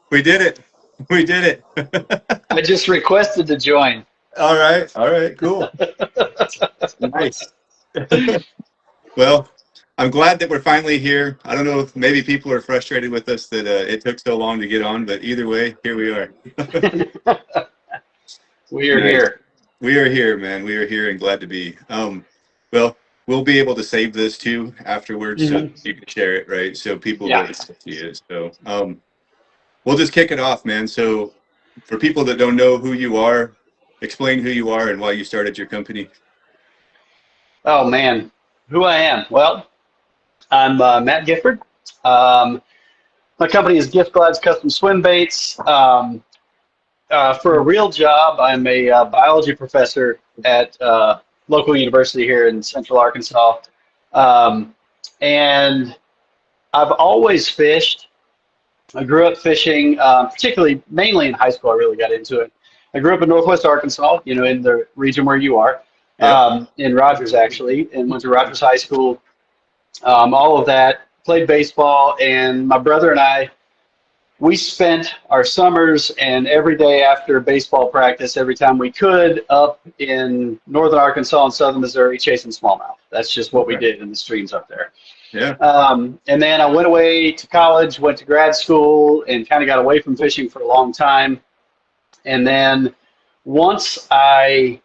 We did it. We did it. I just requested to join. All right. All right. Cool. Nice. Well, I'm glad that we're finally here. I don't know if maybe people are frustrated with us that it took so long to get on, but either way, here we are. We are Nice. here. We are here, man. We are here and glad to be. Well, we'll be able to save this too afterwards, so Hmm. you can share it, right? So people will Yeah. see it. So, we'll just kick it off, man. So, for people that don't know who you are, explain who you are and why you started your company. Oh man, who I am? Well, I'm Matt Gifford. Um, my company is Giff Glidez Custom Swim Baits. For a real job, I'm a biology professor at local university here in Central Arkansas, um, and I've always fished. I grew up fishing, particularly mainly in high school. I really got into it. I grew up in Northwest Arkansas, in the region where you are, Yep. in Rogers actually, and went to Rogers High School. All of that. Played baseball, and my brother and I, we spent our summers and every day after baseball practice, every time we could, up in northern Arkansas and southern Missouri chasing smallmouth. That's just what we Okay. did in the streams up there. Yeah. And then I went away to college, went to grad school, and kind of got away from fishing for a long time. And then once I,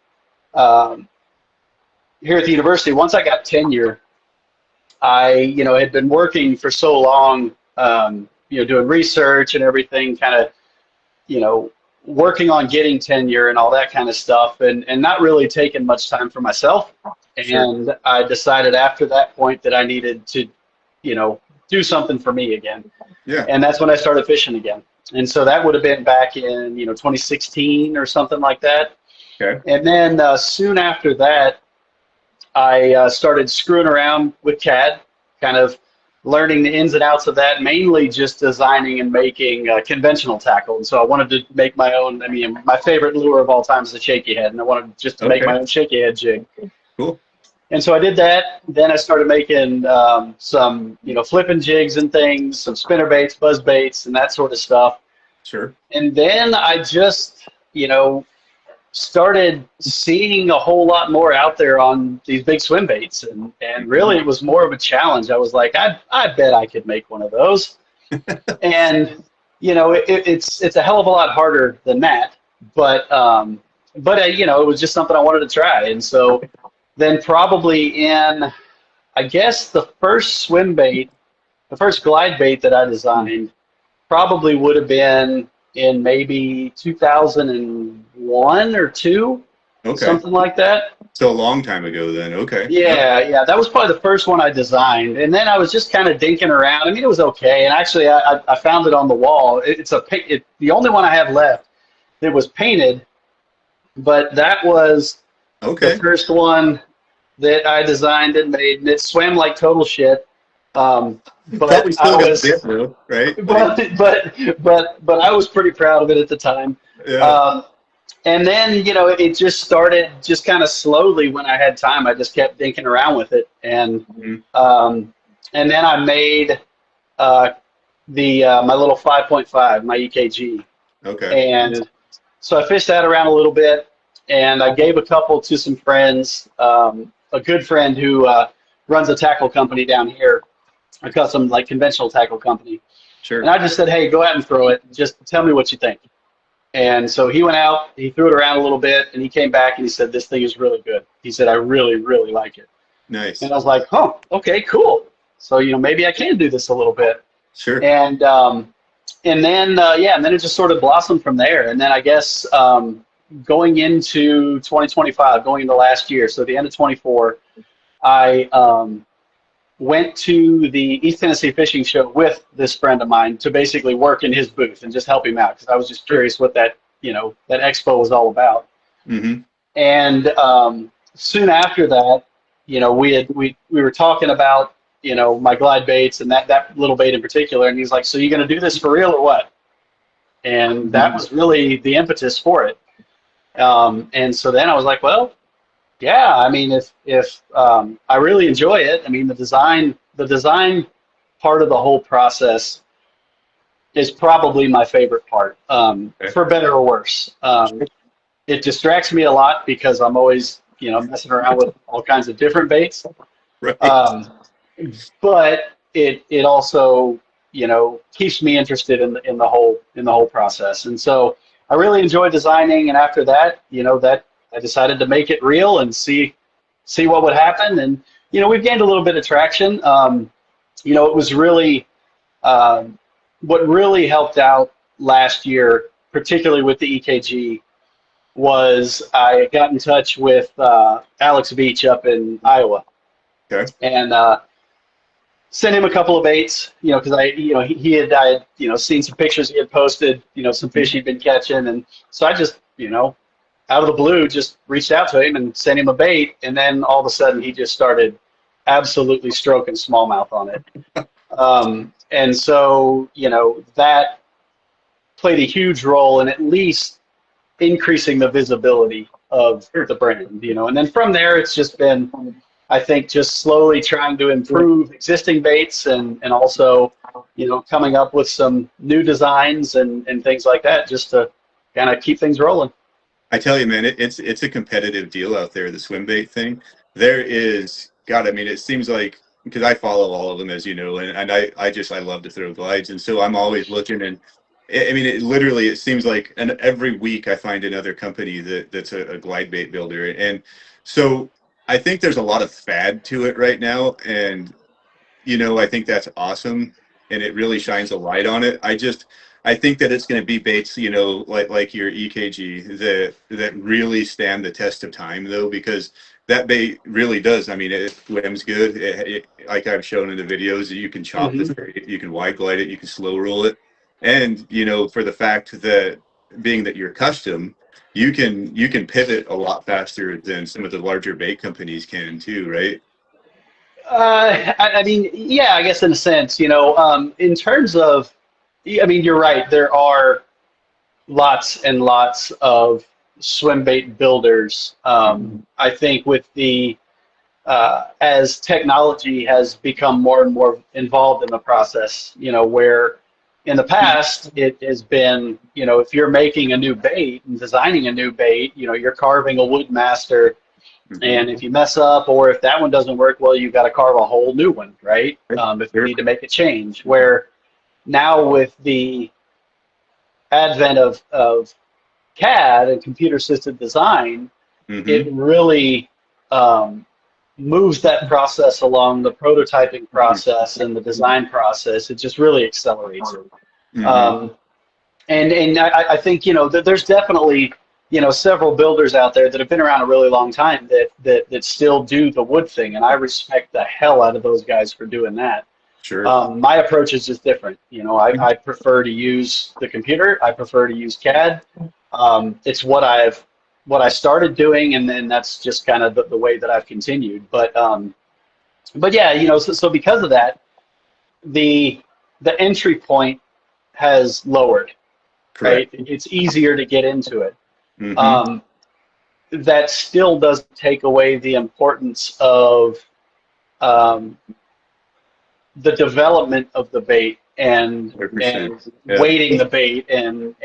um, here at the university, once I got tenure, I, had been working for so long, doing research and everything, kind of, working on getting tenure and all that kind of stuff, and not really taking much time for myself. Sure. And I decided after that point that I needed to, do something for me again. Yeah. And that's when I started fishing again. And so that would have been back in, 2016 or something like that. Okay. And then soon after that, I started screwing around with CAD, kind of learning the ins and outs of that, mainly just designing and making conventional tackle. And so I wanted to make my own. I mean, my favorite lure of all time is the shaky head, and I wanted just to make Okay. my own shaky head jig. Cool. And so I did that. Then I started making some, flipping jigs and things, some spinner baits, buzz baits, and that sort of stuff. Sure. And then I just, started seeing a whole lot more out there on these big swim baits, and really it was more of a challenge. I was like, I bet I could make one of those. And it's a hell of a lot harder than that, but it was just something I wanted to try. And so then probably in, I guess, the first swim bait, the first glide bait that I designed probably would have been in maybe 2001 or two, Okay. something like that. So a long time ago then. Okay. Yeah, that was probably the first one I designed, and then I was just kind of dinking around. I mean, it was okay, and actually, I found it on the wall. The only one I have left that was painted, but that was the Okay. first one that I designed and made, and it swam like total shit. But Probably I still got was, bit though, right? Like, but I was pretty proud of it at the time. yeah. Um, and then, it just started just kind of slowly when I had time. I just kept dinking around with it. Mhm. And then I made my little 5.5, my EKG. Okay. And so I fished that around a little bit, and I gave a couple to some friends. A good friend who runs a tackle company down here, a custom, like, conventional tackle company. Sure. And I just said, hey, go out and throw it. Just tell me what you think. And so he went out, he threw it around a little bit, and he came back and he said, this thing is really good. He said, I really, really like it. Nice. And I was like, oh, okay, cool. So, maybe I can do this a little bit. Sure. And then it just sort of blossomed from there. And then I guess going into 2025, going into last year, so the end of 24, I went to the East Tennessee Fishing Show with this friend of mine to basically work in his booth and just help him out, because I was just curious what that expo was all about. Mm-hmm. And soon after that, we were talking about my glide baits and that little bait in particular, and he's like, so you going to do this for real or what? And that was really the impetus for it. And so then I was like, well, yeah, I mean, if I really enjoy it, I mean, the design part of the whole process is probably my favorite part, Okay. for better or worse. It distracts me a lot because I'm always, messing around with all kinds of different baits. Right. Um, but it also, keeps me interested in the whole process. And so I really enjoy designing. And after that, that I decided to make it real and see what would happen. And we've gained a little bit of traction. It was really what really helped out last year, particularly with the EKG, was I got in touch with Alex Beach up in Iowa, Okay. and sent him a couple of baits, because I had seen some pictures he had posted, some fish he'd been catching, and so I just, out of the blue, just reached out to him and sent him a bait, and then all of a sudden he just started absolutely stroking smallmouth on it. And so, that played a huge role in at least increasing the visibility of the brand, and then from there, it's just been, I think, just slowly trying to improve existing baits and also, coming up with some new designs and things like that, just to kind of keep things rolling. I tell you, man, it's a competitive deal out there, the swim bait thing. There is, God, I mean, it seems like, because I follow all of them, as you know, and I love to throw glides, and so I'm always looking, and I mean, it seems like, and every week I find another company that's a glide bait builder, and so I think there's a lot of fad to it right now, and I think that's awesome, and it really shines a light on it. I think that it's going to be baits, like your EKG, that really stand the test of time, though, because that bait really does. I mean, it swims good. Like I've shown in the videos, you can chop this bait, you can wide glide it, you can slow roll it, and for the fact that being that you're custom, you can pivot a lot faster than some of the larger bait companies can too, right? I mean, yeah, I guess in a sense, in terms of, I mean, you're right. There are lots and lots of swim bait builders. I think with as technology has become more and more involved in the process, where in the past it has been, if you're making a new bait and designing a new bait, you're carving a wood master. And if you mess up, or if that one doesn't work, well, you've got to carve a whole new one, right? If you need to make a change. Where now with the advent of CAD and computer-assisted design, it really moves that process along, the prototyping process and the design process. It just really accelerates it. And I think, that there's definitely, several builders out there that have been around a really long time that still do the wood thing, and I respect the hell out of those guys for doing that. Sure. My approach is just different. I prefer to use the computer. I prefer to use CAD. It's what I started doing, and then that's just kind of the way that I've continued. But yeah, so because of that, the entry point has lowered. Correct. Right? It's easier to get into it. That still doesn't take away the importance of the development of the bait and weighting the bait and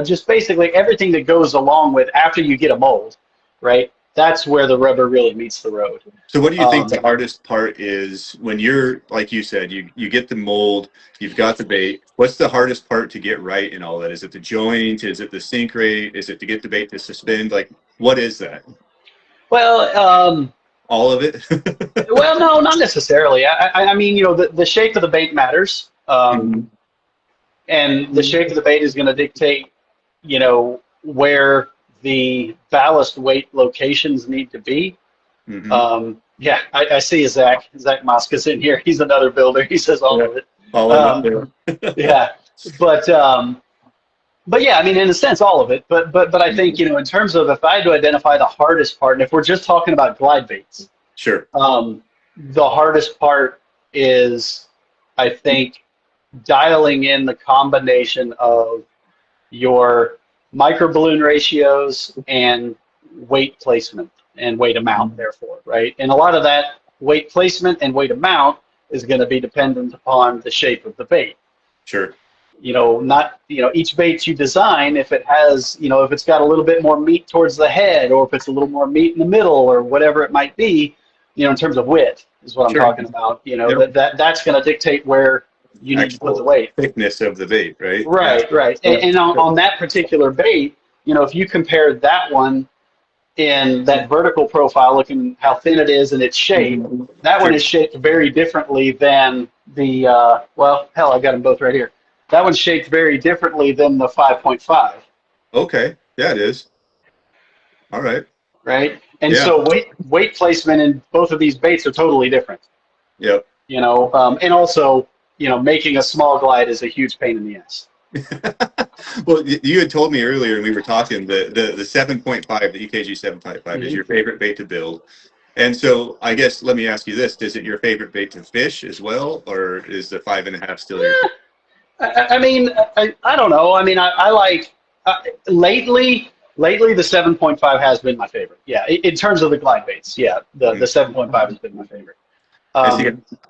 just basically everything that goes along with after you get a mold, right? That's where the rubber really meets the road. So what do you think the hardest part is when you're, like you said, you get the mold, you've got the bait. What's the hardest part to get right in all that? Is it the joint? Is it the sink rate? Is it to get the bait to suspend? Like, what is that? Well, all of it? well, no, not necessarily. I mean, the shape of the bait matters. And the shape of the bait is going to dictate, where the ballast weight locations need to be. Yeah, I see Zach Mosca's in here. He's another builder. He says all of it. All of it. Yeah, but yeah, I mean, in a sense, all of it. But I think, in terms of if I had to identify the hardest part, and if we're just talking about glide baits, sure. The hardest part is, I think, dialing in the combination of your microballoon ratios and weight placement and weight amount, therefore, right? And a lot of that weight placement and weight amount is going to be dependent upon the shape of the bait. Sure. not, each bait you design, if it has, if it's got a little bit more meat towards the head, or if it's a little more meat in the middle, or whatever it might be, in terms of width is what I'm Sure. talking about. Yep. That's going to dictate where you need to put the weight. Thickness of the bait, right? Right, right. And on that particular bait, if you compare that one in that vertical profile, looking how thin it is and its shape, that one is shaped very differently than the, well, hell, I got them both right here. That one's shaped very differently than the 5.5. Okay, yeah, it is. All right. Right? And Yeah. so weight placement in both of these baits are totally different. Yep. And also, making a small glide is a huge pain in the ass. Well, you had told me earlier, and we were talking, the 7.5, the EKG 7.5 is your favorite bait to build. And so I guess, let me ask you this, is it your favorite bait to fish as well, or is the 5.5 still your favorite? I don't know. I like, lately the 7.5 has been my favorite. Yeah, in terms of the glide baits, yeah, the 7.5 has been my favorite.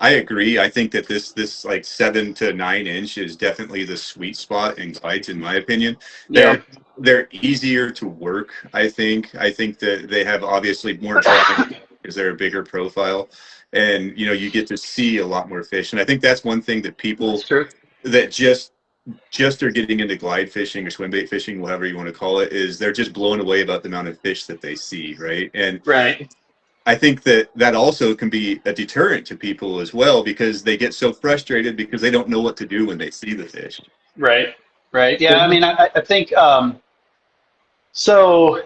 I agree. I think that this like 7 to 9 inch is definitely the sweet spot in glides, in my opinion. They're easier to work. I think that they have obviously more drag because they're a bigger profile, and you get to see a lot more fish. And I think that's one thing that people that just are getting into glide fishing or swim bait fishing, whatever you want to call it, is they're just blown away about the amount of fish that they see, right? And I think that also can be a deterrent to people as well, because they get so frustrated because they don't know what to do when they see the fish. Right. Yeah, I think, so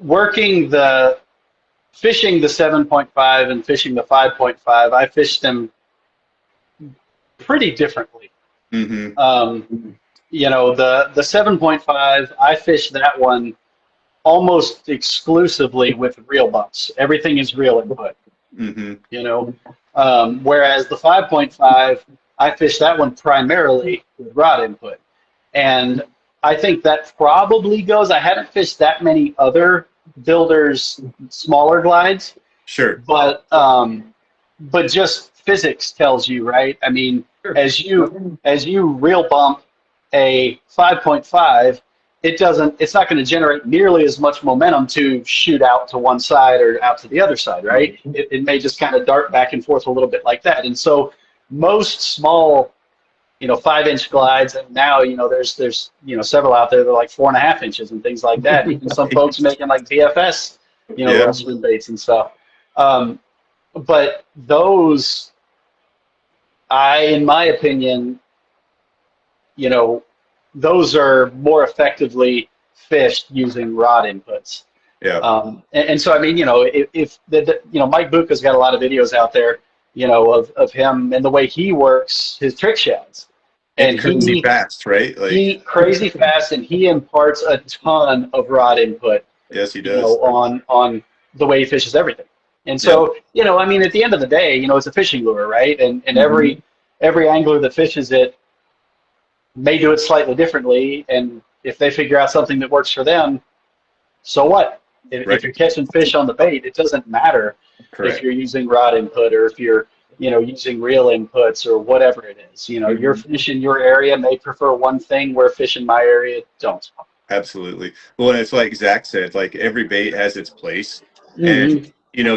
fishing the 7.5 and fishing the 5.5, I fished them pretty differently. The 7.5, I fished that one almost exclusively with reel bumps. Everything is reel input. Whereas the 5.5, I fished that one primarily with rod input. And I think that probably goes, I haven't fished that many other builders' smaller glides. Sure. But just physics tells you, right? As you reel bump a 5.5, it's not going to generate nearly as much momentum to shoot out to one side or out to the other side, right? It may just kind of dart back and forth a little bit like that. And so most small, 5-inch glides, and now, there's several out there that are like 4.5 inches and things like that. Even some folks making like BFS, little swim baits and stuff. But those, in my opinion, those are more effectively fished using rod inputs. Yeah. And so, if Mike Buca's got a lot of videos out there, of him and the way he works his trick shads. And crazy fast, right? Crazy fast, and he imparts a ton of rod input. Yes, he does. On the way he fishes everything. And so, at the end of the day, it's a fishing lure, right? And every angler that fishes it may do it slightly differently, and if they figure out something that works for them, so what? If you're catching fish on the bait, it doesn't matter if you're using rod input or if you're using reel inputs or whatever it is. Your fish in your area may prefer one thing where fish in my area don't. Absolutely. Well, and it's like Zach said, like every bait has its place. And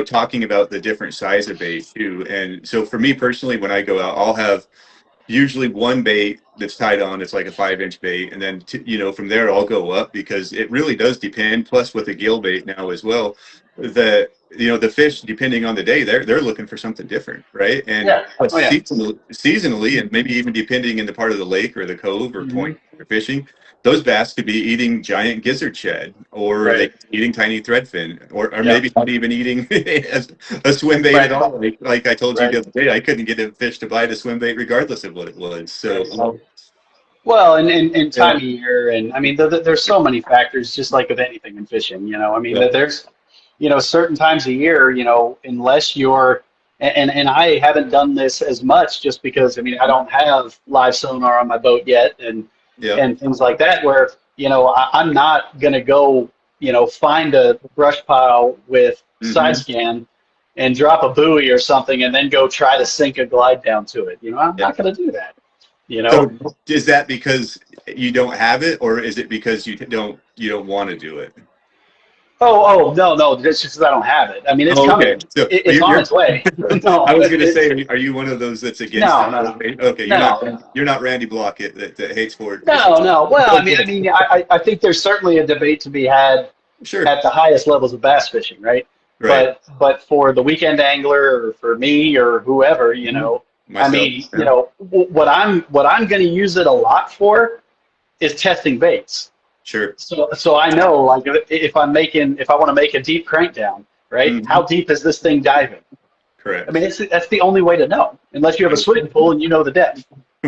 talking about the different size of bait too. And so for me personally, when I go out, I'll have usually one bait that's tied on. It's like a 5-inch bait, and then from there I'll go up, because it really does depend. Plus with a gill bait now as well, that the fish, depending on the day, they're looking for something different, right? And seasonally, and maybe even depending in the part of the lake or the cove or point you're fishing, those bass could be eating giant gizzard shad, or they eating tiny threadfin, or maybe not even eating a swim bait at all. Like I told you the other day, I couldn't get a fish to bite a swim bait regardless of what it was. So well, and time of year, and there's so many factors, just like with anything in fishing. There's certain times of year, unless you're, and I haven't done this as much just because I don't have live sonar on my boat yet, and things like that, where I'm not gonna go find a brush pile with side scan and drop a buoy or something and then go try to sink a glide down to it. I'm Yeah. not going to do that. So is that because you don't have it, or is it because you don't want to do it? Oh, no, it's just 'cause I don't have it. I mean, it's Okay. coming. So It's on its way. No, I was going to say, are you one of those that's against no, it? no, Okay, no, you're not Randy Blockett that hates Ford. no. Well, I think there's certainly a debate to be had Sure. at the highest levels of bass fishing, right? Right. But for the weekend angler or for me or whoever, Myself, what I'm going to use it a lot for is testing baits. Sure. So I know, like, if I want to make a deep crank down, right? Mhm. How deep is this thing diving? Correct. I mean, that's the only way to know, unless you have a swimming pool and you know the depth,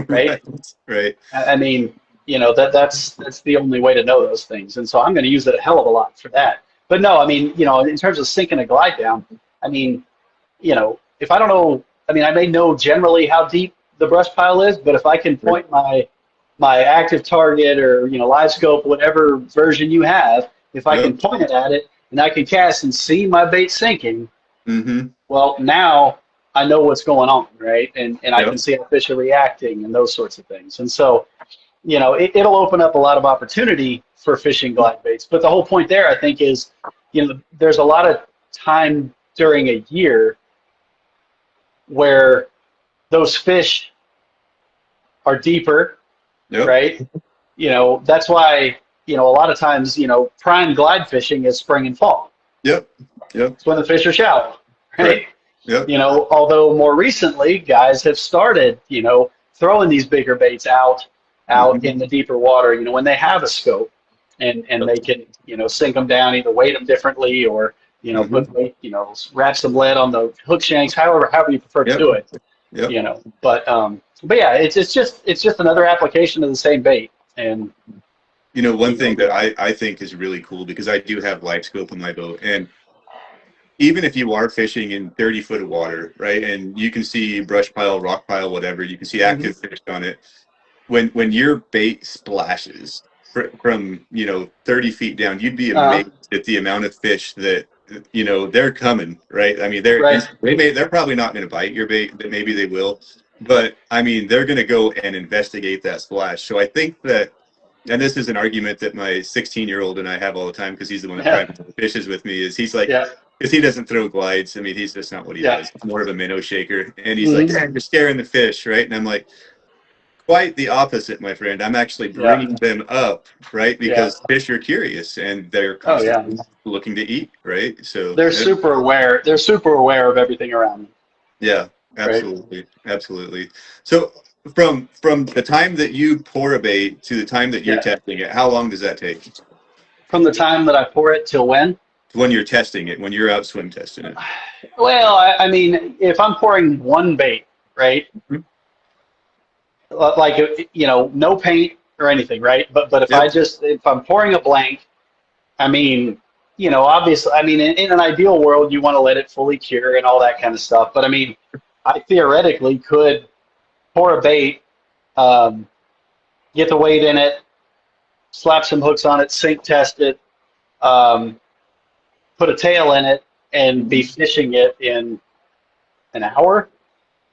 right? Right. I mean, that's the only way to know those things, and so I'm going to use it a hell of a lot for that. But no, I mean, in terms of sinking a glide down, I mean, if I don't know, I mean, I may know generally how deep the brush pile is, but if I can point my active target or live scope, whatever version you have, if I can point it at it and I can cast and see my bait sinking, well, now I know what's going on, right? And I can see how fish are reacting and those sorts of things. And so, it'll open up a lot of opportunity for fishing glide baits. But the whole point there, I think, is there's a lot of time during a year where those fish are deeper, right? That's why, a lot of times, prime glide fishing is spring and fall. Yep. It's when the fish are shallow, right? Yep. Although more recently, guys have started, throwing these bigger baits out in the deeper water, when they have a scope and they can, sink them down, either weight them differently or, put weight, wrap some lead on the hook shanks, however you prefer to do it. But yeah, it's just another application of the same bait. And one thing that I think is really cool, because I do have live scope in my boat, and even if you are fishing in 30 foot of water, right, and you can see brush pile, rock pile, whatever, you can see active fish on it. When your bait splashes from 30 feet down, you'd be amazed at the amount of fish that they're coming, right? I mean, they're probably not going to bite your bait, but maybe they will. But I mean, they're going to go and investigate that splash. So I think that, and this is an argument that my 16-year-old and I have all the time, because he's the one that fishes with me, is he's like, because he doesn't throw glides. I mean, he's just not what he does. He's more of a minnow shaker. And he's like, you're scaring the fish, right? And I'm like, quite the opposite, my friend. I'm actually bringing them up, right? Because fish are curious and they're constantly looking to eat, right? So they're super aware. They're super aware of everything around them. Yeah, absolutely, absolutely. So from the time that you pour a bait to the time that you're testing it, how long does that take? From the time that I pour it till when? When you're testing it, when you're out swim testing it. Well, I mean, if I'm pouring one bait, right? Like, no paint or anything, right? But if I'm pouring a blank, I mean, obviously, I mean, in an ideal world, you want to let it fully cure and all that kind of stuff. But I mean, I theoretically could pour a bait, get the weight in it, slap some hooks on it, sink test it, put a tail in it, and be fishing it in an hour.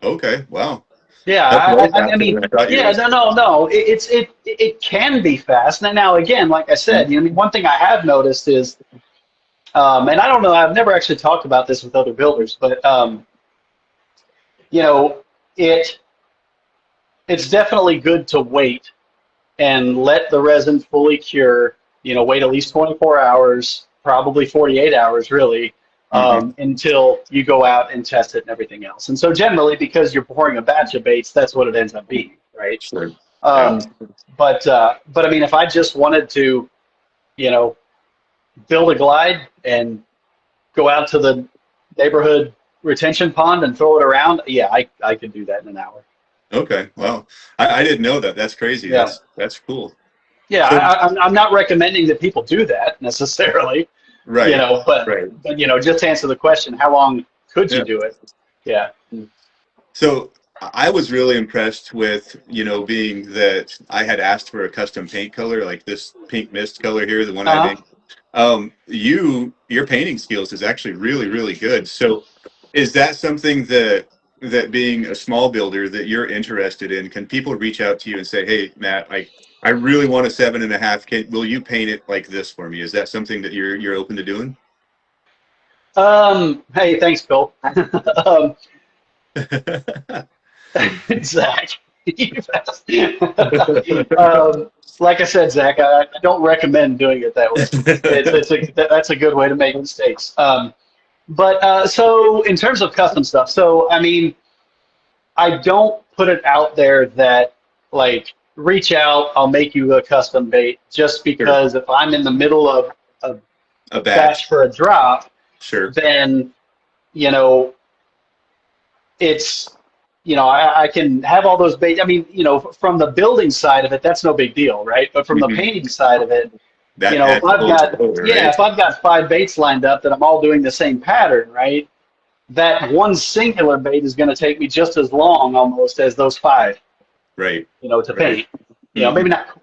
Okay, wow. Yeah, I mean, no. It can be fast. Now, again, like I said, one thing I have noticed is, and I don't know, I've never actually talked about this with other builders, but it's definitely good to wait and let the resin fully cure. Wait at least 24 hours, probably 48 hours, really. Until you go out and test it and everything else. And so generally, because you're pouring a batch of baits, that's what it ends up being, right? Sure. But I mean, if I just wanted to, build a glide and go out to the neighborhood retention pond and throw it around, I could do that in an hour. Okay, wow. I didn't know that. That's crazy. Yeah. That's cool. Yeah, so, I'm not recommending that people do that necessarily. Right. But just to answer the question, how long could you do it? Yeah. So I was really impressed with, being that I had asked for a custom paint color, like this pink mist color here, the one I made. Your painting skills is actually really, really good. So Is that something that being a small builder that you're interested in? Can people reach out to you and say, "Hey, Matt, I really want a 7.5. Will you paint it like this for me?" Is that something that you're open to doing? Hey, thanks, Bill. Zach. Like I said, Zach, I don't recommend doing it that way. That's a good way to make mistakes. But so in terms of custom stuff, so I mean, I don't put it out there that like reach out, I'll make you a custom bait just Sure. because if I'm in the middle of a A batch batch. for a drop, Sure. then you know it's I can have all those baits. I mean, from the building side of it, that's no big deal, right? But from the Hmm. painting side of it, That if adds a I've whole got color, yeah, right? if I've got 5 baits lined up that I'm all doing the same pattern, right? That one singular bait is going to take me just as long almost as those 5, Right. to Right. paint. Hmm.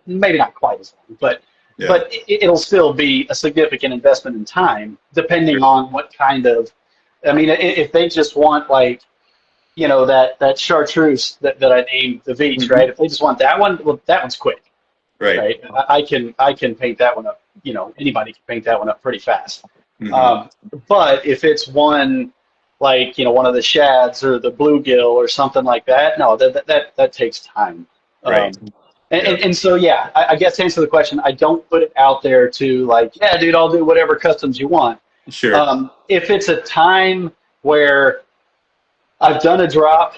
Maybe not quite as long, but Yeah. it'll still be a significant investment in time, depending Sure. on what kind of. I mean, if they just want like that chartreuse that I named the Veach, Hmm. right? If they just want that one, well, that one's quick, Right. right? I can paint that one up. Anybody can paint that one up pretty fast. Hmm. Um, but if it's one like one of the shads or the bluegill or something like that, no, that takes time. Right. Um, and, Yeah. and, and so yeah, I guess to answer the question, I don't put it out there to like, yeah, dude, I'll do whatever customs you want. Sure. If it's a time where I've done a drop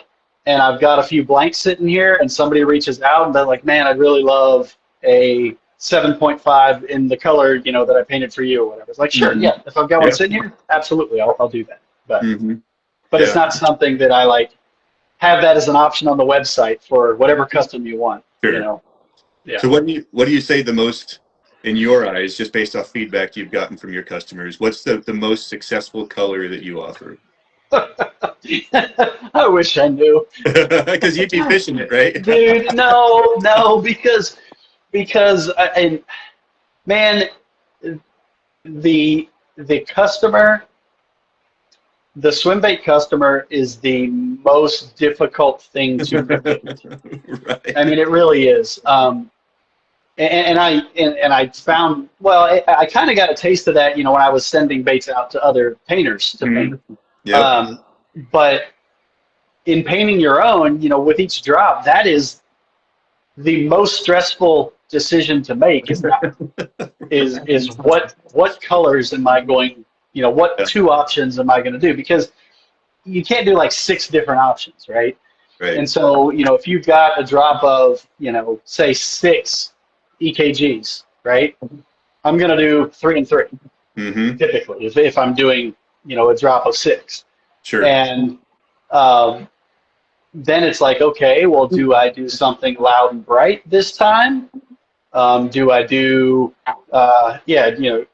and I've got a few blanks sitting here and somebody reaches out and they're like, man, I'd really love a 7.5 in the color, that I painted for you or whatever. It's like, sure, Hmm. yeah, if I've got one Yeah. sitting here, absolutely, I'll do that. Hmm. But it's Yeah. not something that I like have that as an option on the website for whatever custom you want, Sure. Yeah. So what do you say the most in your eyes, just based off feedback you've gotten from your customers? What's the most successful color that you offer? I wish I knew. Because you'd be fishing it, right? Dude, no, because and man, the customer, the swim bait customer is the most difficult thing to read. I Right. mean, it really is. And I found I kind of got a taste of that, when I was sending baits out to other painters to paint. Mhm. Yep. Um, but in painting your own, with each drop, that is the most stressful decision to make. Is what colors am I going? What Yeah. 2 options am I going to do? Because you can't do like 6 different options, right? Right. And so, if you've got a drop of, say 6 EKGs, right? I'm going to do 3 and 3 Hmm. typically if I'm doing, a drop of 6. Sure. And um, then it's like, okay, well, do I do something loud and bright this time? Do I do, yeah, Jim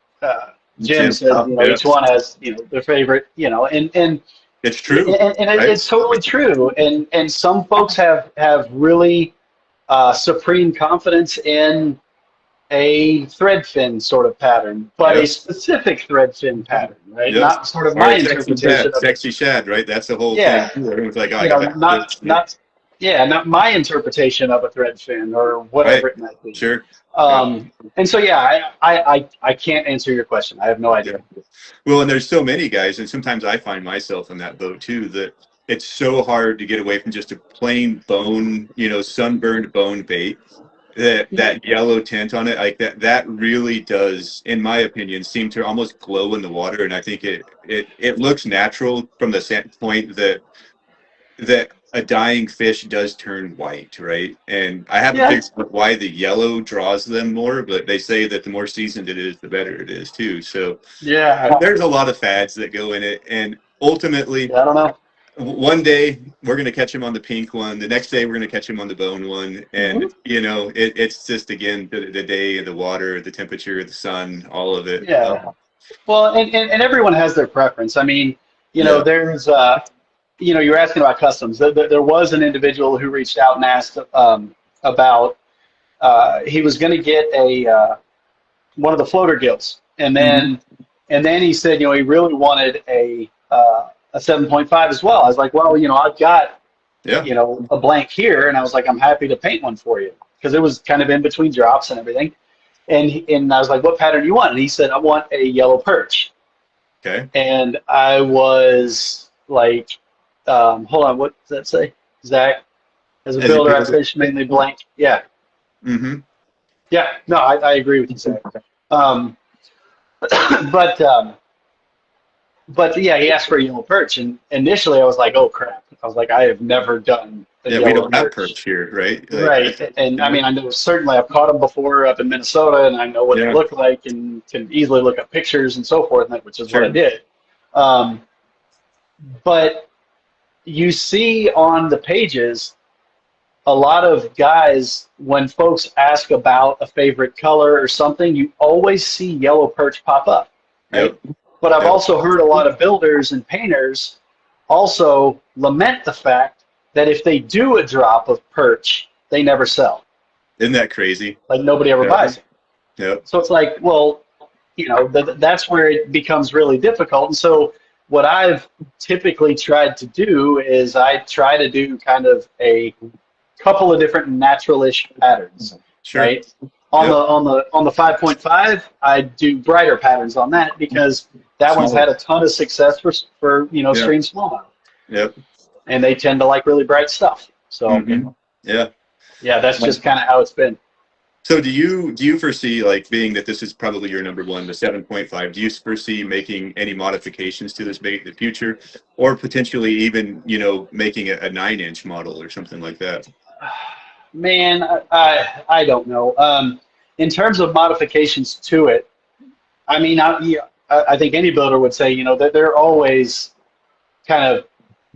Jim. says, Yeah. each one has, their favorite, and It's and, true, right? it's totally true. And some folks have really supreme confidence in a thread fin sort of pattern, but a Yep. specific thread fin pattern, right? Yep. Not sort of Or my a sexy interpretation shad, of it. sexy shad, right? That's the whole thing. Yeah, Everyone's like, oh, I got not that. not my interpretation of a thread fin or Right. whatever it might be. Sure. Yeah. And so yeah, I can't answer your question. I have no Yeah. idea. Well, and there's so many guys, and sometimes I find myself in that boat too, that it's so hard to get away from just a plain bone, sunburned bone bait. That yellow tint on it, like that really does, in my opinion, seem to almost glow in the water. And I think it looks natural from the standpoint that a dying fish does turn white, right? And I haven't Yeah, figured out why the yellow draws them more, but they say that the more seasoned it is, the better it is too. So yeah, there's a lot of fads that go in it, and ultimately, yeah. I don't know. one day we're going to catch him on the pink one. The next day we're going to catch him on the bone one. Hmm. And, it's just, again, the day, the water, the temperature, the sun, all of it. Yeah. Well, and everyone has their preference. I mean, Yeah. there's you're asking about customs. There was an individual who reached out and asked about he was going to get a one of the floater gills, and Mhm. then he said, he really wanted a a 7.5 as well. I was like, well, I've got, Yeah. a blank here, and I was like, I'm happy to paint one for you because it was kind of in between drops and everything. And I was like, what pattern do you want? And he said, I want a yellow perch. Okay. And I was like, hold on, what does that say? Zach, as a builder, I fish mainly blank. Yeah. Mm-hmm. Yeah. No, I agree with you, Zach. But yeah, he asked for a yellow perch, and initially I was like, oh crap. I was like, I have never done a Yeah, yellow we don't have perch. perch here, right? Right. And I mean, I know certainly I've caught them before up in Minnesota, and I know what they look like and can easily look up pictures and so forth, which is what I did. But you see on the pages a lot of guys, when folks ask about a favorite color or something, you always see yellow perch pop up. Right? Yep. But I've also heard a lot of builders and painters also lament the fact that if they do a drop of perch, they never sell. Isn't that crazy? Like nobody ever buys it. Yep. So it's like, well, that's where it becomes really difficult. And so what I've typically tried to do is I try to do kind of a couple of different natural-ish patterns, right? On the 5.5, I do brighter patterns on that because that one's had a ton of success for stream smallmouth. Yep. And they tend to like really bright stuff. So yeah, that's just kind of how it's been. So do you foresee, like, being that this is probably your number one, the 7.5, do you foresee making any modifications to this bait in the future, or potentially even, making a 9-inch model or something like that? Man, I don't know. In terms of modifications to it, I mean, I think any builder would say, that they're always kind of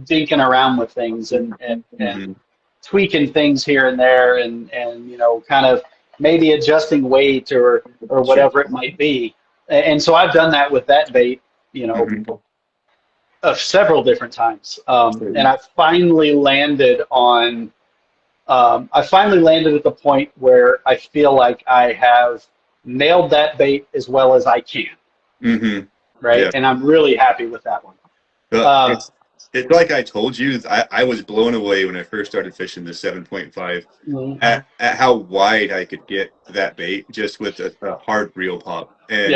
dinking around with things and tweaking things here and there and kind of maybe adjusting weight or whatever it might be. And so I've done that with that bait, several different times. And I finally landed on, at the point where I feel like I have nailed that bait as well as I can. Right. Yeah. And I'm really happy with that one. It's like I told you, I was blown away when I first started fishing the 7.5 at how wide I could get that bait just with a hard reel pop. And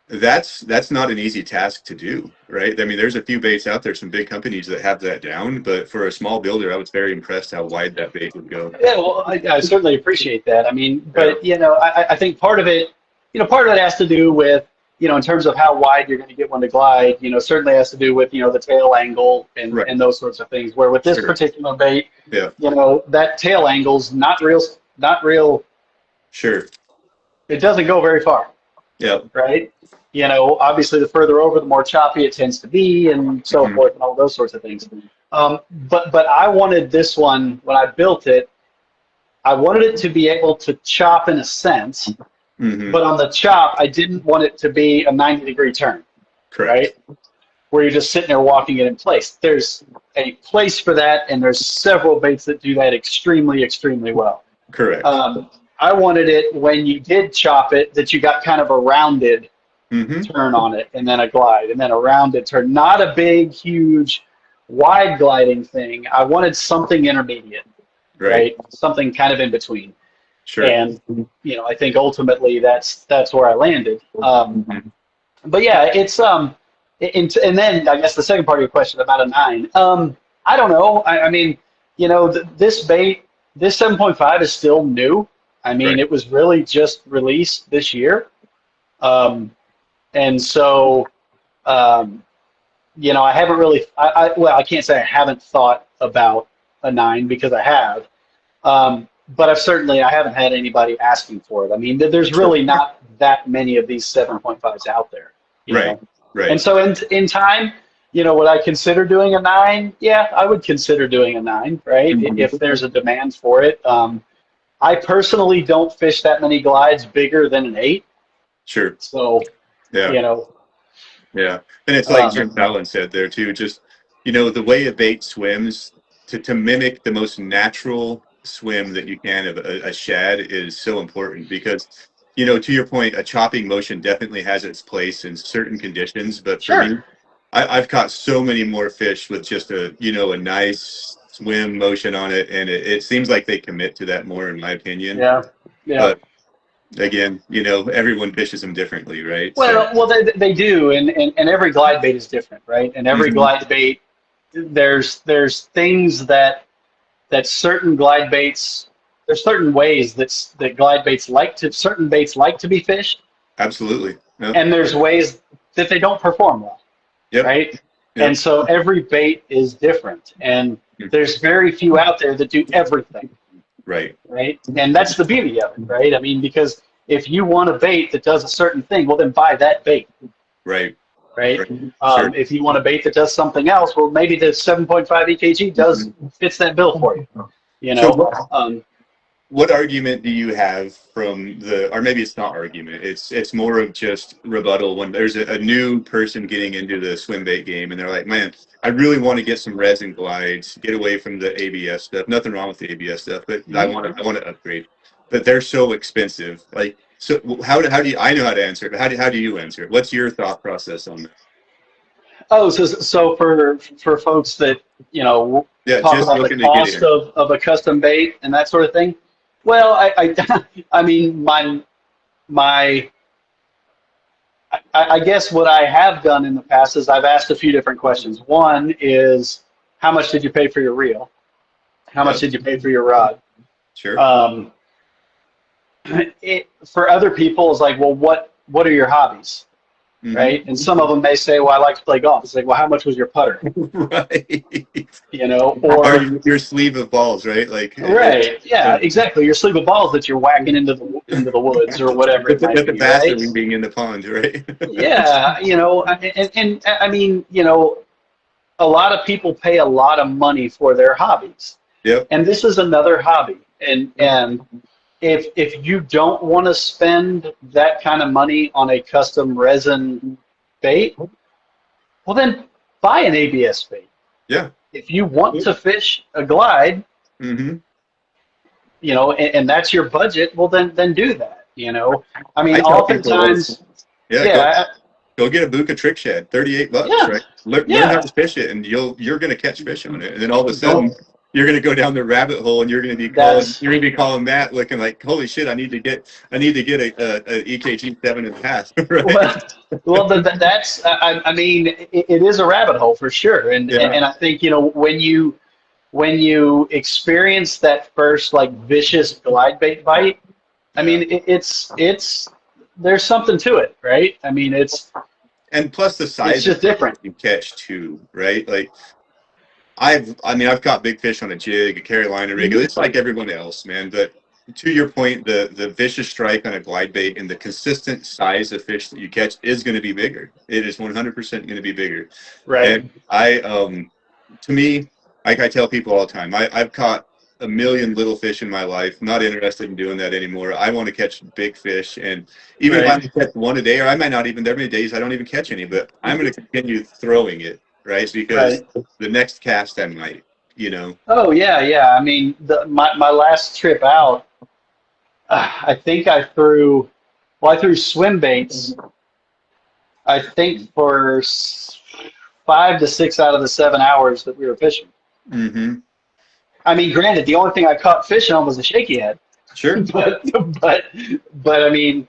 that's not an easy task to do, right? I mean, there's a few baits out there, some big companies that have that down, but for a small builder, I was very impressed how wide that bait would go. Yeah, well, I certainly appreciate that. I mean, but I think part of it has to do with, in terms of how wide you're going to get one to glide, certainly has to do with, the tail angle and those sorts of things. Where with this particular bait, that tail angle's not real. Sure. It doesn't go very far. Yeah. Right. Obviously, the further over, the more choppy it tends to be, and so forth, and all those sorts of things. But I wanted this one when I built it. I wanted it to be able to chop in a sense. But on the chop, I didn't want it to be a 90-degree turn, right? Where you're just sitting there walking it in place. There's a place for that, and there's several baits that do that extremely, extremely well. Correct. I wanted it when you did chop it that you got kind of a rounded turn on it, and then a glide, and then a rounded turn. Not a big, huge, wide gliding thing. I wanted something intermediate, right? Something kind of in between. Sure. And I think ultimately that's where I landed. But yeah, it's and then I guess the second part of your question about a 9. I don't know. I mean, this bait, this 7.5 is still new. I mean, it was really just released this year, and so I haven't really. I can't say I haven't thought about a 9 because I have. But I haven't had anybody asking for it. I mean, there's really not that many of these 7.5s out there. Right. And so in time, would I consider doing a 9? Yeah, I would consider doing a 9, right? If there's a demand for it. I personally don't fish that many glides bigger than an 8. Sure. So, Yeah. Yeah. And it's like Jim Fallon said there too, just, the way a bait swims to mimic the most natural swim that you can of a shad is so important because, to your point, a chopping motion definitely has its place in certain conditions. But for me, I've caught so many more fish with just a nice swim motion on it, and it seems like they commit to that more, in my opinion. Yeah. Yeah. But again, everyone fishes them differently, right? Well, they do, and every glide bait is different, right? And every glide bait, there's things that certain glide baits, there's certain ways that glide baits certain baits like to be fished. Absolutely. Yep. And there's ways that they don't perform well. Yep. Right? Yep. And so every bait is different, and there's very few out there that do everything. Right. Right. And that's the beauty of it, right? I mean, because if you want a bait that does a certain thing, well, then buy that bait. Right. Right. Sure. If you want a bait that does something else, well, maybe the 7.5 EKG fits that bill for you. So what argument do you have from or maybe it's not argument, it's more of just rebuttal when there's a new person getting into the swim bait game and they're like, man, I really want to get some resin glides, get away from the ABS stuff. Nothing wrong with the ABS stuff, but I want to upgrade. But they're so expensive. Like, so how do you? I know how to answer it, but how do you answer it? What's your thought process on that? Oh, so for folks that talk about the cost of a custom bait and that sort of thing. Well, I mean, I guess what I have done in the past is I've asked a few different questions. One is, how much did you pay for your reel? How much did you pay for your rod? Sure. For other people, it's like, well, what are your hobbies? Right? And some of them may say, well, I like to play golf. It's like, well, how much was your putter? Right. Or your sleeve of balls, right? Like, right. Yeah, exactly. Your sleeve of balls that you're whacking into the woods or whatever it might be, the bass being in the pond, right? Yeah, and I mean, a lot of people pay a lot of money for their hobbies. Yep. And this is another hobby. And if you don't want to spend that kind of money on a custom resin bait, well, then buy an ABS bait. Yeah. If you want to fish a glide, and that's your budget, well, then do that. I mean, oftentimes, go get a Buka trick shed, $38, right? Learn how to fish it, and you're going to catch fish on it, and then all of a sudden, you're going to go down the rabbit hole, and you're going to be calling Matt, looking like, holy shit, I need to get a EKG 7.5. Right? Well, that's I mean, it is a rabbit hole for sure, and I think when you experience that first like vicious glide bait bite, I mean, it's there's something to it, right? I mean, and plus the size, it's just different. You catch too, right? Like, I've caught big fish on a jig, a Carolina rig. It's like everyone else, man. But to your point, the vicious strike on a glide bait and the consistent size of fish that you catch is going to be bigger. It is 100% going to be bigger. Right. And to me, like I tell people all the time, I've caught a million little fish in my life. Not interested in doing that anymore. I want to catch big fish, and even if I catch one a day, or I might not even. There are many days I don't even catch any, but I'm going to continue throwing it. Right, because the next cast I might, Oh yeah. I mean, my last trip out, I think I threw swim baits. I think for 5 to 6 out of the 7 hours that we were fishing. I mean, granted, the only thing I caught fish on was the shaky head. Sure. but I mean,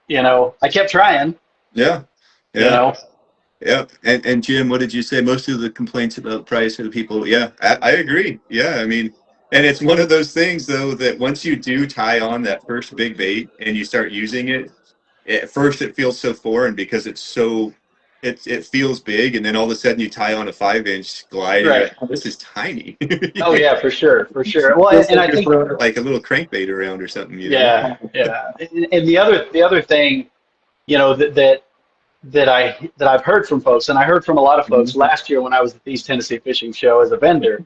I kept trying. Yeah. Yeah, and Jim, what did you say? Most of the complaints about price are the people. Yeah, I agree. Yeah, I mean, and it's one of those things though that once you do tie on that first big bait and you start using it, at first it feels so foreign because it feels big, and then all of a sudden you tie on a 5-inch glide. Right. Like, oh, this is tiny. Oh yeah, for sure. Well, and I think like a little crankbait around or something. Yeah. And the other thing, that I've heard from folks, and I heard from a lot of folks last year when I was at the East Tennessee Fishing Show as a vendor.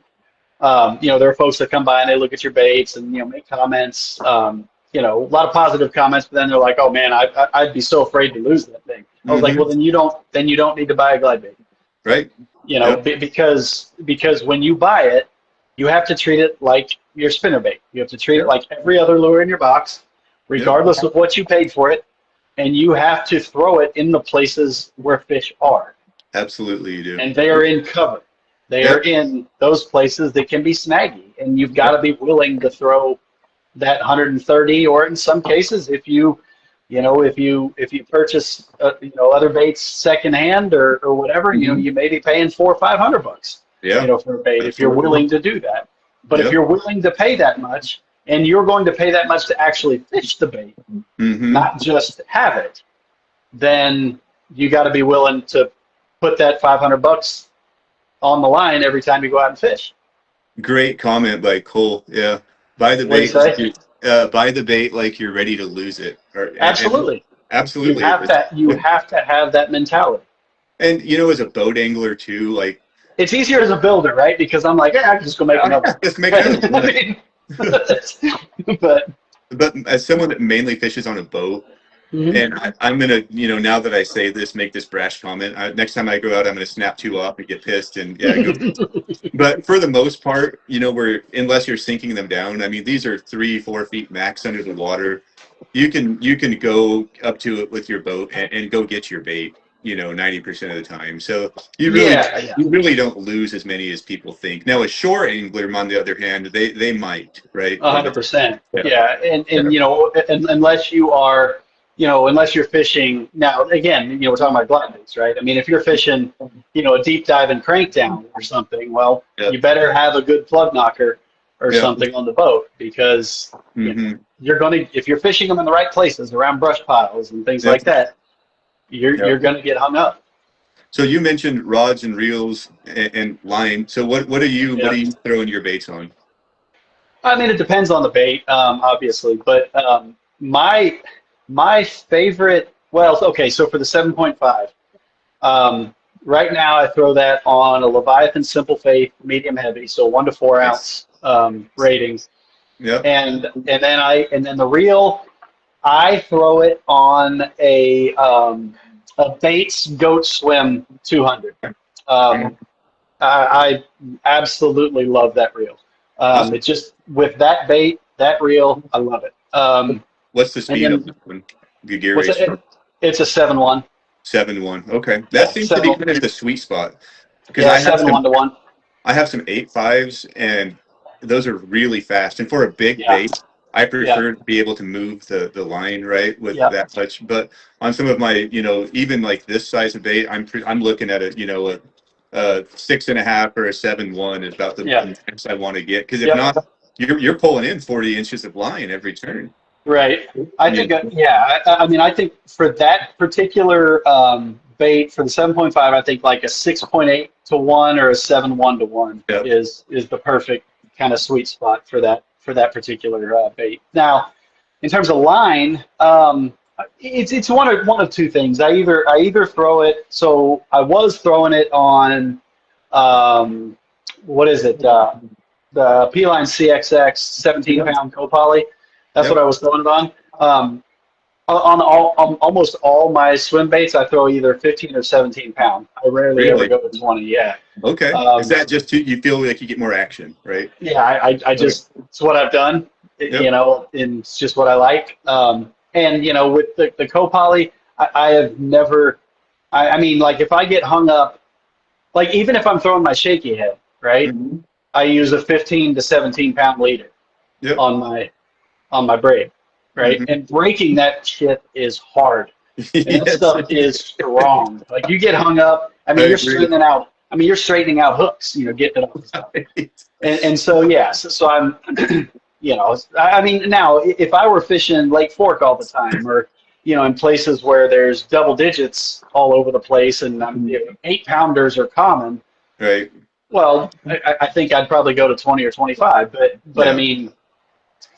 There are folks that come by and they look at your baits and make comments. A lot of positive comments, but then they're like, "Oh man, I'd be so afraid to lose that thing." I was like, "Well, then you don't need to buy a glide bait." Right. Because when you buy it, you have to treat it like your spinner bait. You have to treat it like every other lure in your box, regardless of what you paid for it. And you have to throw it in the places where fish are. Absolutely, you do. And they are in cover. They Yep. are in those places that can be snaggy, and you've got to be willing to throw that 130, or in some cases, if you purchase other baits secondhand or whatever, you may be paying $400 or $500, Yeah. for a bait if you're Absolutely. willing to do that. But if Yep. you're willing to pay that much, and you're going to pay that much to actually fish the bait, Mm-hmm. not just have it, then you got to be willing to put that $500 on the line every time you go out and fish. Great comment by Cole. Yeah. Buy the What do you bait. say? Buy the bait like you're ready to lose it. Absolutely. Absolutely. You have to have that mentality. And as a boat angler too, like It's easier as a builder, right? Because I'm like, I can just go make another one. just make another one. I mean, but as someone that mainly fishes on a boat, and I'm gonna, now that I say this, make this brash comment. Next time I go out, I'm gonna snap two off and get pissed and go. But for the most part, unless you're sinking them down, I mean, these are 3-4 feet max under the water. You can go up to it with your boat and go get your bait. 90% of the time. So you really don't lose as many as people think. Now a shore angler, on the other hand, they might, right? 100%. Yeah, and unless you are, unless you're fishing now, again, we're talking about glide baits, right? I mean, if you're fishing, a deep dive and crank down or something, well, you better have a good plug knocker or something on the boat, because you're going to, if you're fishing them in the right places around brush piles and things like that, you're going to get hung up. So you mentioned rods and reels and line. So what are you throwing your baits on? I mean, it depends on the bait, obviously, but my favorite, okay, so for the 7.5, right now I throw that on a Leviathan Simple Faith medium heavy, so 1 to 4 ounce ratings. Yeah. And then the reel, I throw it on a Bates Goat Swim 200. I absolutely love that reel. It just, with that bait, that reel, I love it. What's the speed of that one? The gear ratio? It's a 7-1. 7-1. Okay, that seems to be kind of the sweet spot. Yeah, 7-1 to 1. I have some 8.5s, and those are really fast. And for a big bait, I prefer to be able to move the line right with that much. But on some of my, even like this size of bait, I'm looking at it, a 6.5 or a 7-1 is about the max I want to get. Because if not, you're pulling in 40 inches of line every turn. Right. I think, I mean, I think for that particular bait, for the 7.5, I think like a 6.8 to 1 or a 7-1 to 1 is the perfect kind of sweet spot for that particular bait. Now, in terms of line, it's one of two things. I either throw it. So I was throwing it on what is it? The P-Line CXX 17-pound copoly. That's what I was throwing it on. On almost all my swim baits, I throw either 15 or 17 pound. I rarely ever go to 20. Yeah. Okay. Is that just you feel like you get more action, right? Yeah, I just it's what I've done. And it's just what I like. And with the copoly, I have never. I mean, like if I get hung up, like even if I'm throwing my shaky head, right? I use a 15 to 17 pound leader on my braid. Right, and breaking that shit is hard. And that stuff is strong. Like you get hung up. I mean, you're straightening out. I mean, you're straightening out hooks. Getting it off the stuff. And so so I'm, I mean, now if I were fishing Lake Fork all the time, or in places where there's double digits all over the place, and 8-pounders are common. Right. Well, I think I'd probably go to 20 or 25. But I mean,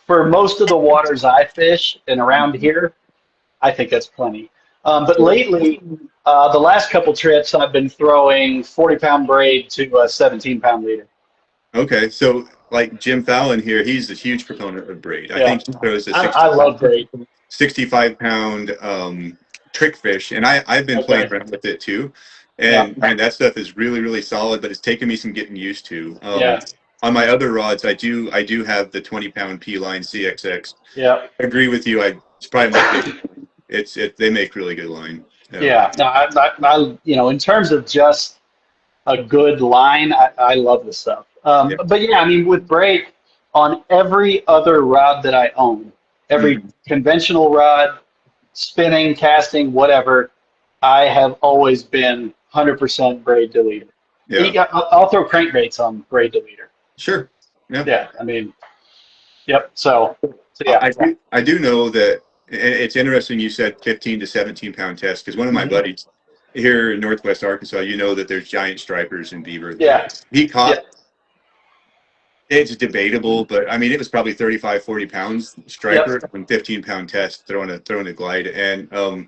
for most of the waters I fish and around here, I think that's plenty. But lately, the last couple trips, I've been throwing 40-pound braid to a 17-pound leader. Okay, so like Jim Fallon here, he's a huge proponent of braid. I think he throws I love braid. 65-pound trick fish, and I've been playing around with it too. And that stuff is really, really solid, but it's taken me some getting used to. On my other rods, I do have the 20-pound P-Line CXX. Yeah, I agree with you. It's probably my favorite. They make really good line. Yeah. No, in terms of just a good line, I love this stuff. Yeah. But yeah, I mean, with brake on every other rod that I own, every Mhm. conventional rod, spinning, casting, whatever, I have always been 100% braid deleter. Yeah. I'll throw crankbaits on braid deleter. Sure. Yeah. Yeah, I mean, yep. So I, yeah. I do know that it's interesting you said 15 to 17 pound test because one of my Mhm. buddies here in Northwest Arkansas, you know that there's giant stripers in beaver. Yeah, He yeah. caught, it's debatable, but I mean, it was probably 35, 40 pounds striper Yep. and 15-pound test throwing a glide. And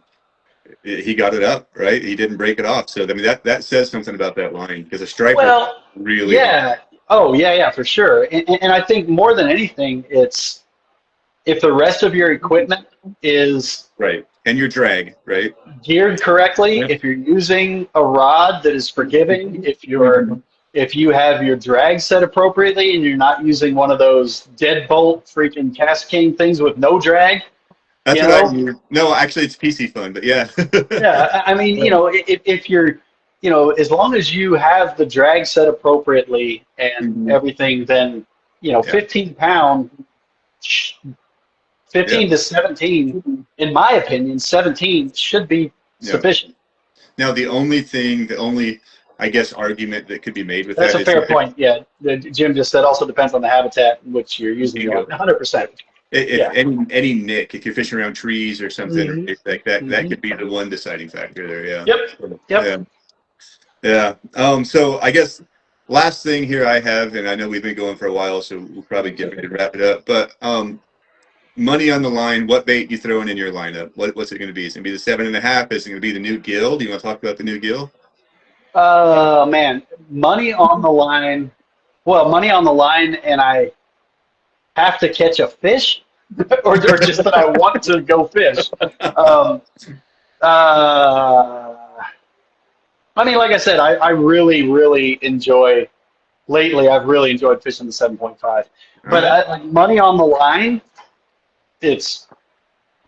he got it up, right? He didn't break it off. So, I mean, that says something about that line because a striper Well, really hard. yeah. Oh, yeah, yeah, for sure. And I think more than anything, it's if the rest of your equipment is Right. And your drag, right? geared correctly, Yeah. if you're using a rod that is forgiving, if you have your drag set appropriately and you're not using one of those deadbolt freaking cast king things with no drag, That's you what I know, do. No, actually, it's PC fun, but yeah. yeah, I mean, if you're, as long as you have the drag set appropriately and Mhm. everything, then, Yeah. 15 pound, Yeah. 15 to 17, in my opinion, 17 should be Yeah. sufficient. Now, the only, I guess, argument that could be made with That's that a is fair point. Yeah, Jim just said also depends on the habitat in which you're using the bingo. 100%. If Yeah. any nick, if you're fishing around trees or something Hmm. like that, that Hmm. could be the one deciding factor there. Yeah. Yep. Yep. Yeah. Yeah. So I guess last thing here I have, and I know we've been going for a while, so we'll probably get ready to wrap it up. But money on the line, what bait you throwing in your lineup? What's it going to be? Is it going to be the 7.5? Is it going to be the new gill? Do you want to talk about the new gill? Man, money on the line. Well, money on the line, and I have to catch a fish, or just that I want to go fish. Um, uh, I mean, like I said, I really, really enjoy. Lately, I've really enjoyed fishing the 7.5. All But right. like money on the line, it's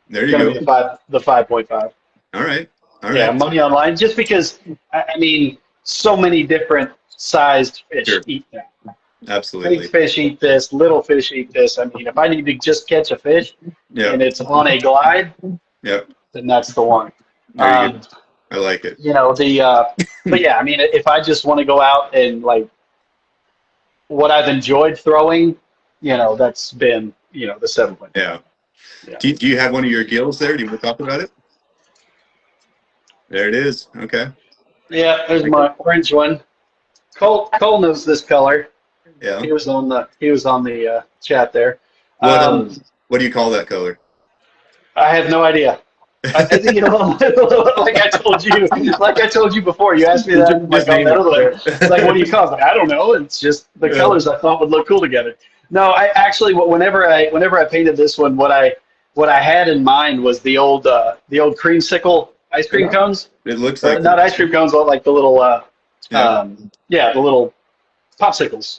There you going to go. be the 5.5. All right. All Yeah, right. money online, just because I mean, so many different sized fish Sure. eat that. Absolutely. Big fish eat this, little fish eat this. I mean, if I need to just catch a fish Yeah. and it's on a glide, Yeah. then that's the one. There you go. I like it. But yeah, I mean, if I just want to go out and like what I've enjoyed throwing, that's been, the 7.5. Yeah. Yeah. Do you have one of your gills there? Do you want to talk about it? There it is. Okay. Yeah, there's my orange one. Cole knows this color. Yeah. He was on the chat there. What Um, what do you call that color? I have no idea. Like I told you before, you asked me that like on that other. Like, what do you call it? Like, I don't know. It's just the colors I thought would look cool together. No, I actually, whenever I painted this one, what I had in mind was the old creamsicle ice cream cones. It looks like Not ice cream cones, but like the little Yeah. the little popsicles,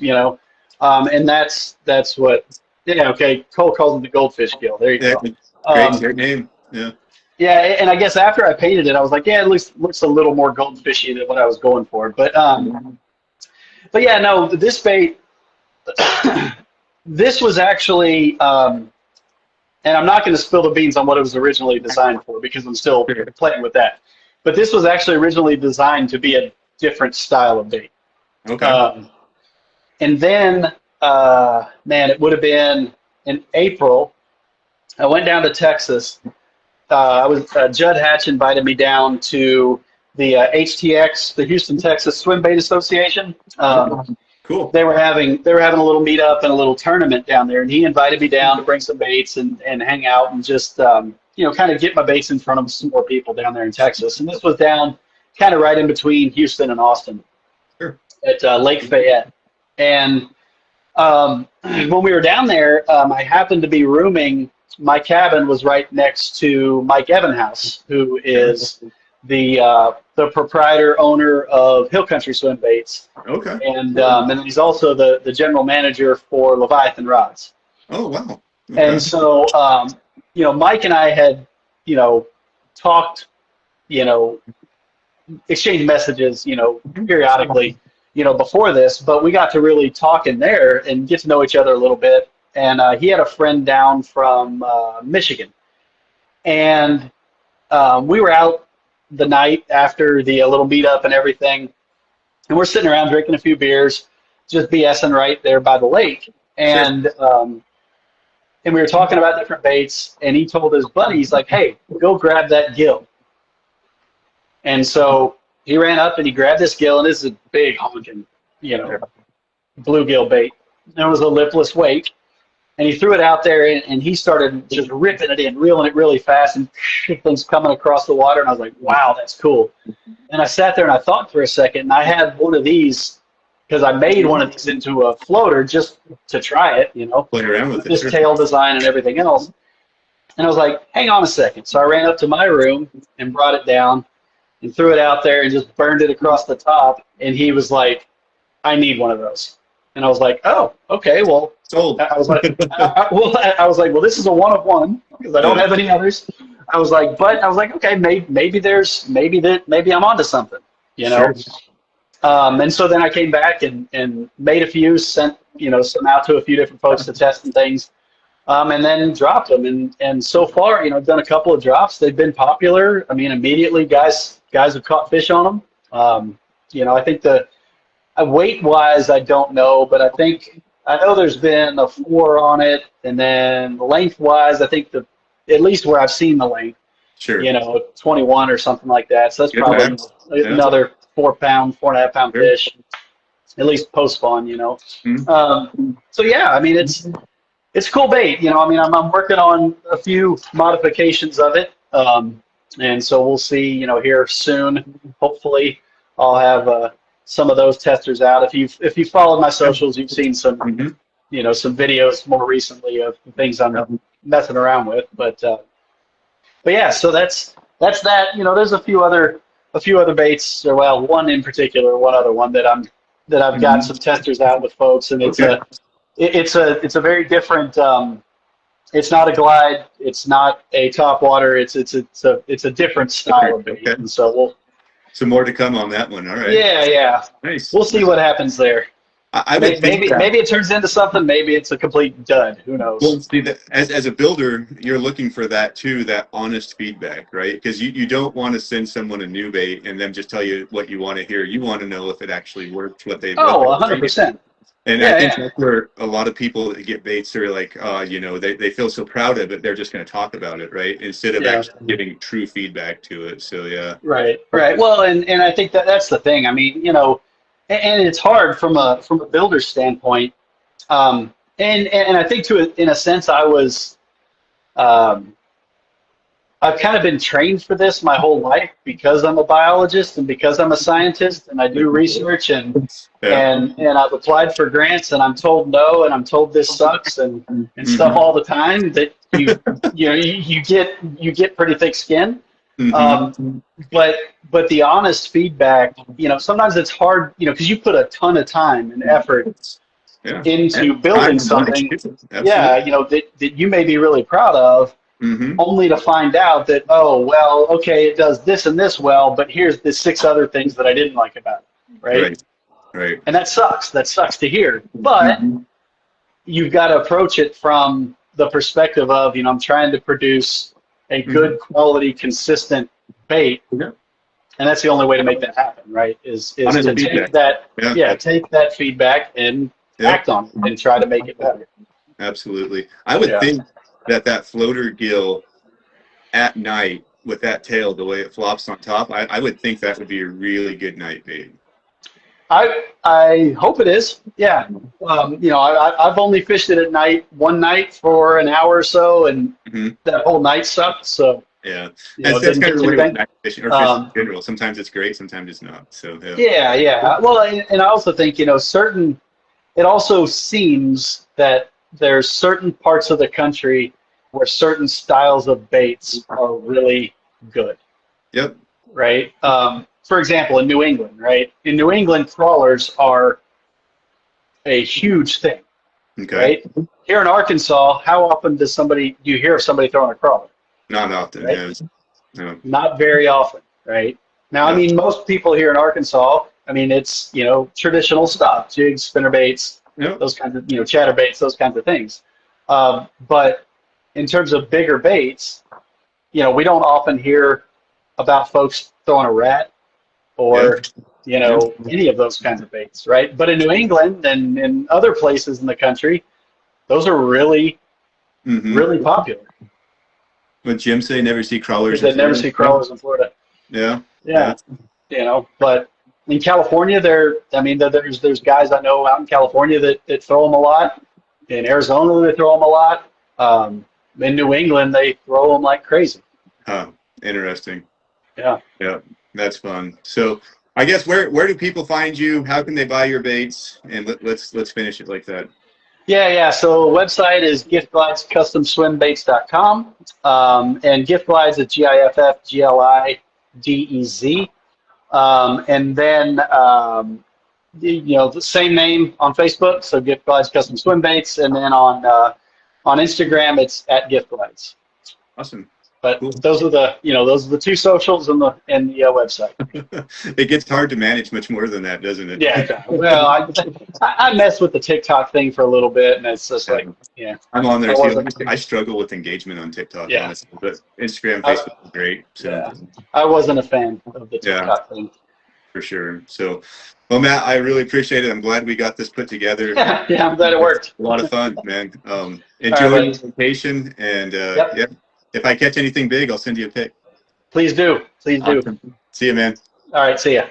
and that's what. Yeah, okay. Cole calls them the goldfish gill. There you Yeah, go. great name. Yeah. Yeah, and I guess after I painted it, I was like, yeah, it looks a little more goldfishy than what I was going for. But yeah, no, this bait, this was actually, and I'm not going to spill the beans on what it was originally designed for because I'm still playing with that. But this was actually originally designed to be a different style of bait. Okay. And then, man, it would have been in April. I went down to Texas. Judd Hatch invited me down to the HTX, the Houston, Texas Swim Bait Association. Cool. They were having a little meetup and a little tournament down there, and he invited me down to bring some baits and hang out and just kind of get my baits in front of some more people down there in Texas. And this was down kind of right in between Houston and Austin. Sure. At Lake Fayette. And when we were down there, I happened to be rooming. My cabin was right next to Mike Evenhouse, who is the proprietor owner of Hill Country Swim Baits, Okay. and he's also the general manager for Leviathan Rods. Oh wow. Okay. And so Mike and I had talked you know, exchange messages, periodically, before this, but we got to really talk in there and get to know each other a little bit. And he had a friend down from Michigan, and we were out the night after the little meetup and everything, and we're sitting around drinking a few beers, just BSing right there by the lake, and and we were talking about different baits, and he told his buddy, he's like, "Hey, go grab that gill." And so he ran up and he grabbed this gill, and this is a big honking, bluegill bait. And it was a lipless wake. And he threw it out there, and he started just ripping it in, reeling it really fast, and things coming across the water. And I was like, wow, that's cool. And I sat there and I thought for a second, and I had one of these, because I made one of these into a floater just to try it, Play around with this tail design and everything else. And I was like, hang on a second. So I ran up to my room and brought it down and threw it out there and just burned it across the top. And he was like, I need one of those. And I was like, oh, okay, well, sold. I was like, well, this is a one of one because I don't have any others. I was like, okay, maybe I'm onto something, Sure. And so then I came back and made a few, sent some out to a few different folks to test and things, and then dropped them. And so far, I've done a couple of drops. They've been popular. I mean, immediately guys have caught fish on them. I think weight-wise, I don't know, but I know there's been a 4 on it, and then length-wise, I think at least where I've seen the length, sure, 21 or something like that. So that's probably another 4.5 pound fish, at least post-spawn, Mm-hmm. So yeah, I mean, it's cool bait, I'm working on a few modifications of it, and so we'll see, here soon. Hopefully, I'll have some of those testers out. If you followed my socials, you've seen some some videos more recently of things I'm messing around with. But yeah, so that's that. There's a few other baits, or well, one in particular, one other one that I've got some testers out with folks, and it's a very different. It's not a glide. It's not a topwater. It's a different style of bait, and so we'll. Some more to come on that one. All right. Yeah. Nice. We'll see what happens there. I would maybe it turns into something. Maybe it's a complete dud. Who knows? Well, see, as a builder, you're looking for that too, that honest feedback, right? Because you don't want to send someone a new bait and them just tell you what you want to hear. You want to know if it actually works, what they've. 100%. And I think that's where a lot of people that get baits are like, they feel so proud of it, they're just going to talk about it, right? Instead of actually giving true feedback to it. So, yeah. Right. Well, and I think that's the thing. I mean, and it's hard from a builder standpoint. And I think in a sense, I've kind of been trained for this my whole life because I'm a biologist and because I'm a scientist and I do research and I've applied for grants and I'm told no and I'm told this sucks and stuff all the time that you get pretty thick skin. But the honest feedback, sometimes it's hard, because you put a ton of time and effort into building something, that you may be really proud of. Only to find out that, oh, well, okay, it does this and this well, but here's the 6 other things that I didn't like about it, right? And that sucks. That sucks to hear. But you've got to approach it from the perspective of, I'm trying to produce a good quality, consistent bait, and that's the only way to make that happen, right? Is to take that feedback and act on it and try to make it better. Absolutely. I would think that floater gill at night with that tail, the way it flops on top, I would think that would be a really good night bait. I hope it is. Yeah. I've only fished it at one night for an hour or so, and that whole night sucked. So that's kind of the way with night fishing or fishing in general. Sometimes it's great, sometimes it's not. So yeah. Well, and I also think it also seems that there's certain parts of the country where certain styles of baits are really good. Yep. Right? For example, in New England, right? In New England, crawlers are a huge thing. Okay. Right? Here in Arkansas, how often do you hear of somebody throwing a crawler? Not often. Right? No. Not very often. right? Now, I Yeah. mean, most people here in Arkansas, I mean, it's, you know, traditional stuff, jigs, spinnerbaits, Yep. those kinds of, you know, chatterbaits, those kinds of things. But in terms of bigger baits, you know, we don't often hear about folks throwing a rat Yeah. or, you Yeah. know, any of those kinds of baits, right? But in New England and in other places in the country, those are really, Mm-hmm. really popular. What Jim say? Never see crawlers in They never Florida. see crawlers in Florida. Yeah. Yeah, you know, but in California, there's guys I know out in California that throw them a lot. In Arizona, they throw them a lot. In New England, they throw them like crazy. Huh. Interesting. Yeah. Yeah. That's fun. So I guess where do people find you? How can they buy your baits? And let's finish it like that. Yeah. So the website is giffglidescustomswimbaits.com. And Giff Glidez is GiffGlidez. And then, you know, the same name on Facebook, so Giff Glidez Custom Swim Baits. And then on Instagram, it's at Giff Glidez. Awesome. But Cool. those are the, you know, those are the two socials and the website. It gets hard to manage much more than that, doesn't it? Yeah. Well, I messed with the TikTok thing for a little bit, and it's just like, yeah. I'm on there I too. wasn't- I struggle with engagement on TikTok, Yeah. honestly, but Instagram, Facebook is great. So Yeah. I wasn't a fan of the TikTok thing. for sure. So, well, Matt, I really appreciate it. I'm glad we got this put together. Yeah, I'm glad it worked. A lot of fun, man. Enjoy right, your vacation, and Yep. yeah, if I catch anything big, I'll send you a pic. Please do. Please do. Awesome. See you, man. All right. See ya.